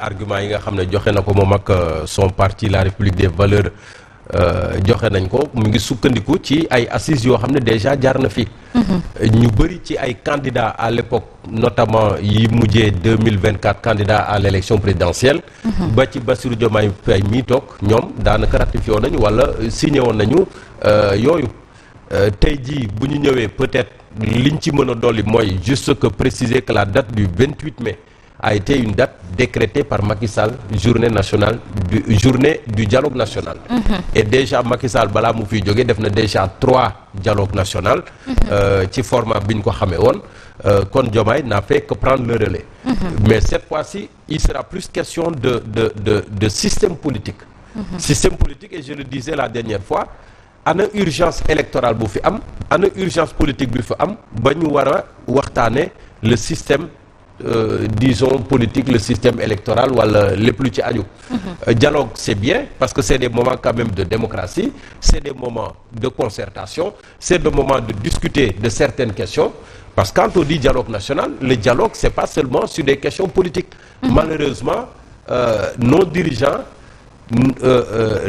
argument yi nga xam ne joxe na ko moom ak son parti La République des Valeurs joxe nañ ko mu ngi sukkandiku ci ay assises yoo xam ne déjà jaar na fi. ñu bëri ci ay candidats à l'époque notamment yi mujjee 2024 candidats à l'élection présidentielle. ba ci Bassirou Diomaye Faye mii toog ñoom daanaka ratifié woon nañu wala signé woon nañu yooyu tey jii bu ñu ñëwee peut-être liñ ci mën a dolli mooy juste que préciser que la date du 28 mai. a été une date décrétée par Macky Sall journée du dialogue national. Et déjà Macky Sall balaa mu fiy jógee def na déjà 3 dialogues nationaux. ci format bi ñu ko xamee woon. kon Diomaye n'a fait que prendre le relais. Mais cette fois-ci il sera plus question de système politique. Système politique, et je le disais la dernière fois, ana urgence électorale bu fi am ana urgence politique bi fi am ba ñu war a waxtaane le système. Disons politique, le système électoral wala lépp lu ci aju. Dialogue c'est bien parce que c'est des moments quand même de démocratie, c'est des moments de concertation, c'est des moments de discuter de certaines questions, parce que quand on dit dialogue national, le dialogue c'est pas seulement sur des questions politiques. Malheureusement nos dirigeants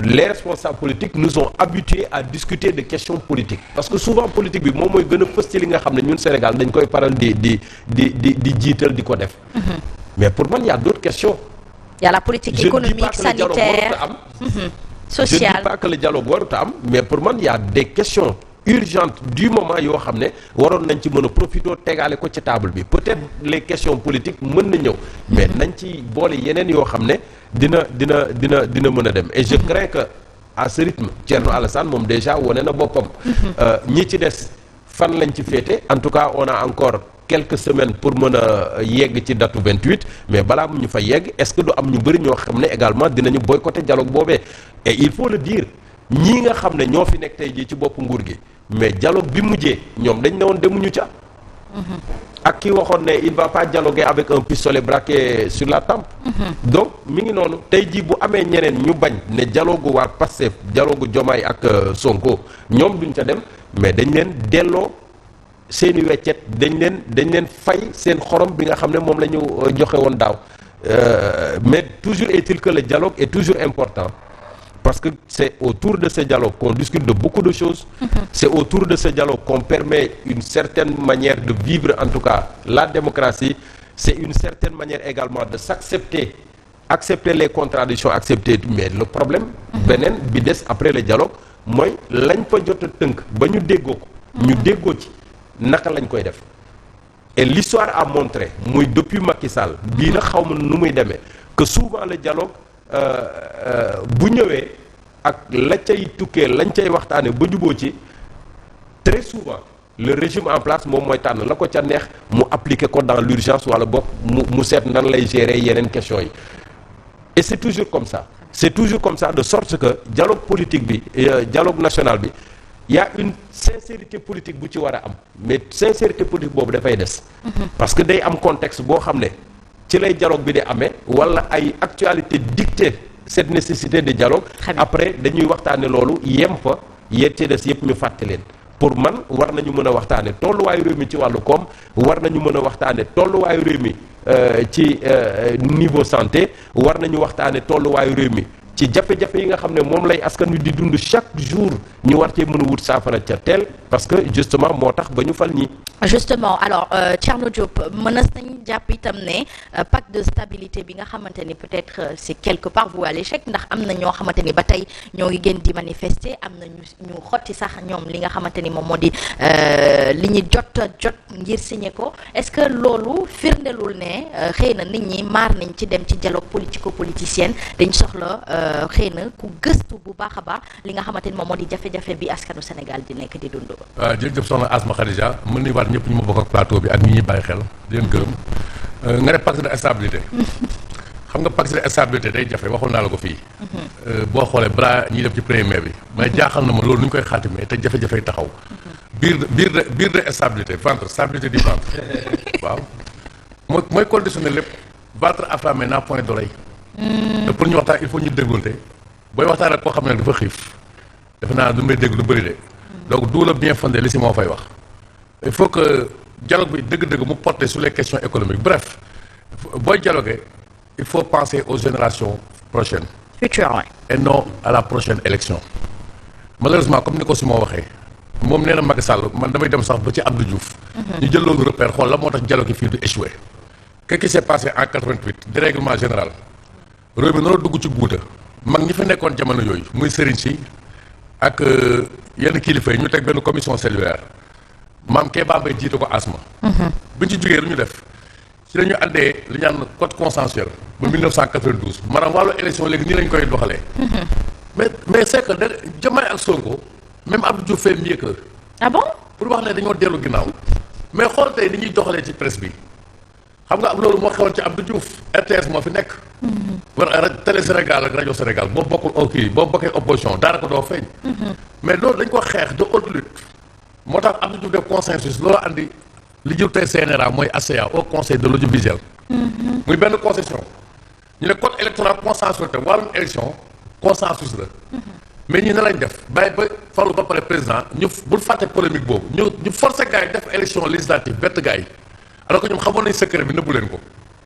les responsables politiques nous ont habitués à discuter de questions politiques, parce que souvent politique bi moom mooy gën a fës ci li nga xam ne ñun Sénégal dañ koy paral di jiital di ko def. Mais pour man il y a d'autres questions. Il y a la politique économique, sanitaire, sociale. Je ne dis pas que le dialogue warut a am, mais pour man il y a des questions urgente du moment yoo xam ne waroon nañ ci mën a profiter tegaale ko ci table bi, peut-être les questions politiques mën na ñëw, mais nañ ci boole yeneen yoo xam ne dina mën a dem. Et je crains que à ce rythme Thierno Alassane moom déjà wane na boppam. ñi ci des fan lañ ci féete. En tout cas on a encore quelques semaines pour mën a yegg ci datu 28, mais balaa mu ñu fa yegg est-ce que du am ñu bëri ñoo xam ne également dinañu boycotter dialogue boobee. Et il faut le dire, ñii nga xam ne ñoo fi nekk tey jii ci bopp nguur gi, mais dialogue bi mujjee ñoom dañ ne woon demuñu ca. ak ki waxoon ne il va pas dialoguer avec un pistolet braqué sur la tempe. Donc mi ngi noonu tey jii bu amee ñeneen ñu bañ ne dialogue waa Pastef dialogue Diomaye ak Sonko ñoom duñ ca dem, mais dañ leen delloo seeni weccet, dañ leen fay seen xorom bi nga xam ne moom la ñu joxe woon daaw. Mais toujours est-il que le dialogue est toujours important. Parce que c'est autour de ce dialogue qu'on discute de beaucoup de choses. C'est autour de ce dialogue qu'on permet une certaine manière de vivre, en tout cas la démocratie. C'est une certaine manière également de s'accepter, accepter les contradictions, accepter. Mais le problème beneen bi des après le dialogue mooy lañ fa jot a tënk ba ñu déggoo ko. ñu déggoo ci naka lañ koy def. Et l'histoire a montré muy depuis Macky Sall bii na xaw ma nu muy demee que souvent le dialogue bu ñëwee ak la cay tukkee lañ cay waxtaane ba juboo ci, très souvent le régime en place moom mooy tànn la ko ca neex mu appliquer ko dans l'urgence wala boog mu seet nan lay gérer yeneen questions yi. Et c'est toujours comme ça, c'est toujours comme ça, de sorte que dialogue politique bi dialogue national bi y a une sincérité politique bu ci war a am, mais sincérité politique boobu dafay des. Parce que day am contexte boo xam ne ci lay dialogue bi di amee wala ay actualité dictée cette nécessité de dialogue. Après dañuy waxtaane loolu yem fa yette des yëpp ñu fàtte leen. Pour man war nañu mën a waxtaane tolluwaayu réew mi ci wàllu koom, war nañu mën a waxtaane tolluwaayu réew mi ci niveau santé, war nañu waxtaane tolluwaayu réew mi ci jafe-jafe yi nga xam ne moom lay askan wi di dund chaque jour, ñu war cee mën a wut saafara ca teel, parce que justement moo tax ba ñu fal ñi. Justement, alors Thierno Diop, mën nañ jàpp itam ne pacte de stabilité bi nga xamante ni peut-être c'est quelque part voué à l'échec, ndax am na ñoo xamante ni ba tey ñoo ngi gën di manifester, am na ñu xotti sax ñoom li nga xamante ni moom moo di li ñu jot ngir signer ko. Est-ce que loolu firndelul ne xëy na nit ñi maar nañ ci dem ci dialogue politico-politicien, dañ soxla xëy na ku gëstu bu baax a baax li nga xamante ni moom moo di jafe-jafe bi askanu Sénégal di nekk di dund. waaw jërëjëf soxna Asma Khadija, mën nañu waat ñëpp ñu ma bokk ak plateau bi ak ñi ñuy bàyyi xel di leen gërëm. Nga ne pacte de stabilité. xam nga pacte de stabilité day jafe, waxoon naa la ko fii. boo xoolee balaa ñuy def ci premier mai bi. mais jaaxal na ma loolu nu ñu koy xaatimee te jafe-jafe taxaw. biir de stabilité, ventre, stabilité du ventre. waaw mooy conditionné lépp. ventre affamé n'a point d'oreille. te pour ñu waxtaan il faut ñu dégloonte. booy waxtaan ak koo xam ne dafa xiif. defe naa du may dégg lu bëri de. donc d'où le bien fondé li si moo fay wax. Il faut que dialogue bi dëgg-dëgg mu porter sur les questions économiques. Bref, booy dialoguer il faut penser aux générations prochaines. Futur, ouais. Et non à la prochaine élection. Malheureusement comme ni ko Simon waxee moom nee na Macky Sall man damay dem sax ba ci Abdou Diouf. ñu jël loolu repère xool la moo tax dialogue fii du échoué. Qu'est-ce qui s'est passé en 88 dérèglement général réew mi noonu dugg ci guuta mag ñi fi nekkoon jamono yooyu muy sëriñ si ak yenn kilifa yi ñu teg benn commission cellulaire maam Kéba Mbaye jiite ko asma. bi ñu ci jógee lu ñu def ci la ñu àndee li ñu naan code consensuel. ba 1992 maanaam wàllu élection léegi nii lañ koy doxalee. mais c'est que Diomaye ak Sonko même Abdou Diouf fait mieux que. Ah bon? pour wax ne dañoo dellu ginnaaw mais xool tey ni ñuy doxalee ci presse bi xam nga loolu moo xewoon ci Abdou Diouf RTS moo fi nekk. war télé Sénégal ak rajo Sénégal boo bokkul kii boo bokkee opposition daanaka doo feeñ. mais loolu dañ ko xeex de haute lutte moo tax Abdou Diouf def consensus loolu andi li jur tey CNRA mooy ACA au conseil de l'audiovisuel. muy benn concession ñu ne code électoral consensus te wàllum élection consensus la. mais ñi ne lañ def bàyyi ba falu ba pare président ñu bul fàtte polémique boobu ñu forcé gars yi def élection législative bett gars yi alors que ñoom xamoon nañ secret bi nëbbu leen ko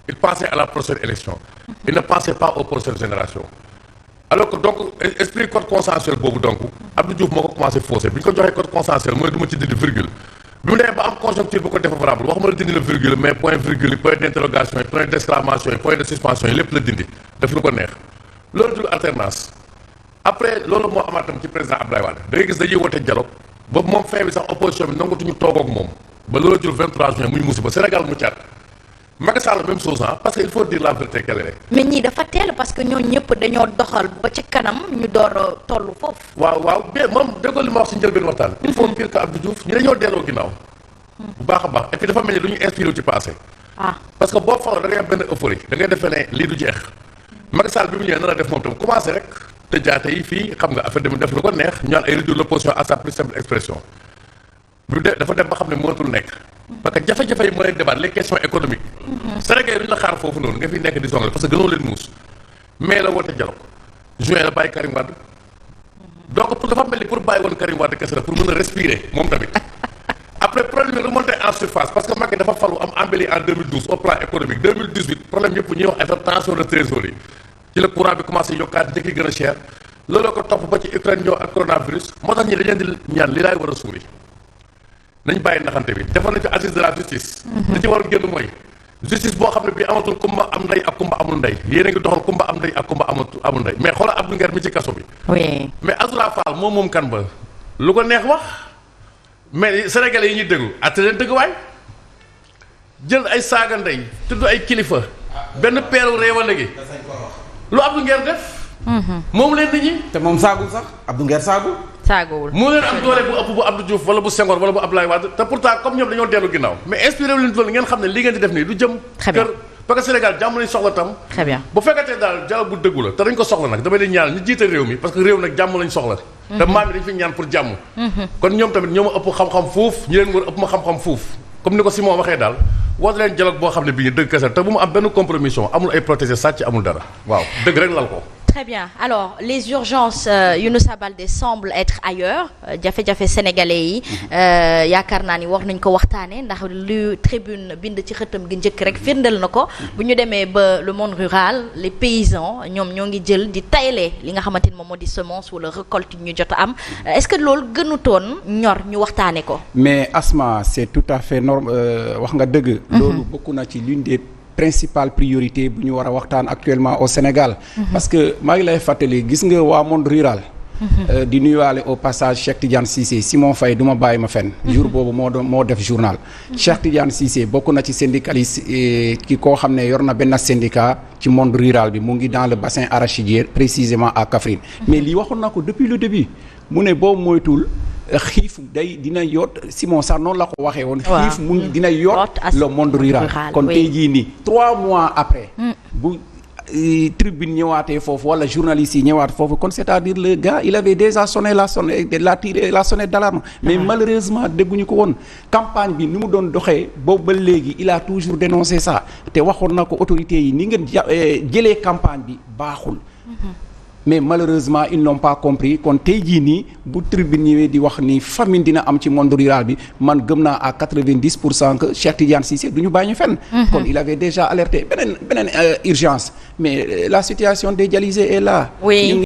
il pensait à la prochaine élection il ne pensait pas aux prochaines générations alors que donc esprit code consensuel boobu donc Abdou Diouf moo ko commencé faussé bi ñu ko joxee code consensuel mooy du ma ci dindi virgule bi mu demee ba am conjoncture bu ko défavorable waxuma la dindi la virgule mais point virgule yi point d'interrogation yi point d'exclamation yi point de suspension yi lépp la dindi def lu ko neex loolu jur alternance après loolu moo amaatam ci président Abdoulaye Wade da ngay gis dañuy wote dialogue ba moom fin bi sax opposition bi nangatuñu toog ak moom ba loolu jur 23 juin muy musiba Sénégal mu caat Macky Sall même chose parce que il faut dire la vérité qu'elle est. mais ñii dafa teel parce que ñoo ñëpp dañoo doxal ba ci kanam ñu door a toll foofu. waaw bien moom déggoo li ma wax si njëlbeen waxtaan. il faut dire que Abdou Diouf ñu dañoo delloo ginnaaw. bu baax a baax et puis dafa mel ni lu ñu inspiré ci passé. parce que boo faloo da ngay am benn euphorie da ngay defee ne lii du jeex. Macky Sall bi mu ñëwee nar a def moom tam commencé rek te jaate yi fii xam nga affaire dem def lu ko neex ñu naan ay réduire l'opposition à sa plus simple expression. bi dafa dem ba xam ne mënatul nekk. parce que jafe-jafe yi mooy débat les questions économiques. Sénégal duñu la xaar foofu noonu nga fi nekk di songal parce que gënoo leen muus. mais la woote dialogue juin la bàyyi Karim Wade donc pour dafa mel ni pour bàyyi woon Karim Wade kese la pour mën a respirer moom tamit. après problème yi remonté en surface parce que Macky dafa falu am embelli en 2012 au plan économique 2018 problème yëpp ñuy wax affaire tension de trésorerie ci la courant bi commencé yokkaat njëkk yi gën a cher looloo ko topp ba ci Ukraine ñëw ak coronavirus moo tax ñi dañ leen di ñaan li laay war a suuri nañ bàyyi naxante bi defoon nañ ci assise de la justice. li ci war a génn mooy justice boo xam ne bii amatul kumba am ndey ak kumba amul ndey yéen a ngi doxal kumba am ndey ak kumba amul ndey mais xoolal Abdou Nguer mi ci kaso bi. oui mais Azoura Fall moom kan ba lu ko neex wax mais sénégalais yi ñuy déglu atte leen dëgg waay jël ay saaga ndey tudd ay kilifa benn peeru réewande gi lu Abdou Nguer def. moom leen nit ñi. te moom saagul sax Abdou Nguer saagul. saagawul moo leen am doole bu ëpp bu Abdou Diouf wala bu Senghor wala bu Abdoulaye Wade te pourtant comme ñoom dañoo dellu ginnaaw mais inspiré wu leen loolu ngeen xam ne li ngeen di def nii du jëm. très bien kër parce que Sénégal jàmm lañ soxla tam. très bien bu fekkatee daal dialogue bu dëggu la te dañ ko soxla nag damay leen ñaan ñu jiite réew mi parce que réew nag jàmm lañ soxla. te maam yi dañ fi ñaan pour jàmm. kon ñoom tamit ñoo ma ëpp xam-xam fuuf ñi leen war ëpp ma xam-xam fuuf comme ni ko Simon waxee daal woote leen dialogue boo xam ne bii dëgg kese te bu mu am benn compromission amul ay protéger sàcc amul dara waaw dëgg rek lal ko. Très bien. Alors, les urgences, Younoussa Baldé semble être ailleurs. Jafe-jafe sénégalais yi yaakaar naa ni war nañ ko waxtaanee ndax lu tribune bind ci xëtam gi njëkk rek firndeel na ko bu ñu demee ba le monde rural les paysans ñoom ñoo ngi jël di tayle li nga xamante ni moom moo di semence wala récolte ñu jot a am est-ce que loolu gënutoon ñor ñu waxtaanee ko. mais Asma c'est tout à fait normal wax nga dëgg. loolu bokk na ci l'une des principale priorité bu ñu war a waxtaan actuellement au Sénégal. parce que maa ngi lay fàttali gis nga waa monde rural. di nuyuwaale au passage Cheikh Tidiane Cissé Simon Faye du ma bàyyi ma fenn. jour boobu moo def journal. Cheikh Tidiane Cissé bokk na ci syndicaliste ki koo xam ne yor na benn syndicat ci monde rural bi mu ngi dans le bassin arachidier précisément à Kaffrine. mais lii waxoon na ko depuis le début mu ne boo moytuwul. xiif dina yoot Simon sax noonu la ko waxee woon. xiif mu ngi dina yoot le monde rural. kon tey jii nii 3 mois après. bu tribune ñëwaatee foofu wala journaliste yi ñëwaat foofu kon c'est-à-dire le gars il avait déjà sonné la sonnette d'alarme. mais malheureusement dégguñu ko woon campagne bi ni mu doon doxee boobu ba léegi il a toujours dénoncé ça te waxoon na ko autorités yi ni ngeen jëlee campagne bi baaxul. mais malheureusement ils n'ont pas compris kon tey jii nii bu tribune ñëwee di wax ni famine dina am ci monde rural bi man gëm naa à 90% que Cheikh Tidiane Cissé du ñu bàyyi ñu fenn. kon il avait déjà alerté beneen urgence mais la situation dédialysée est là. Oui.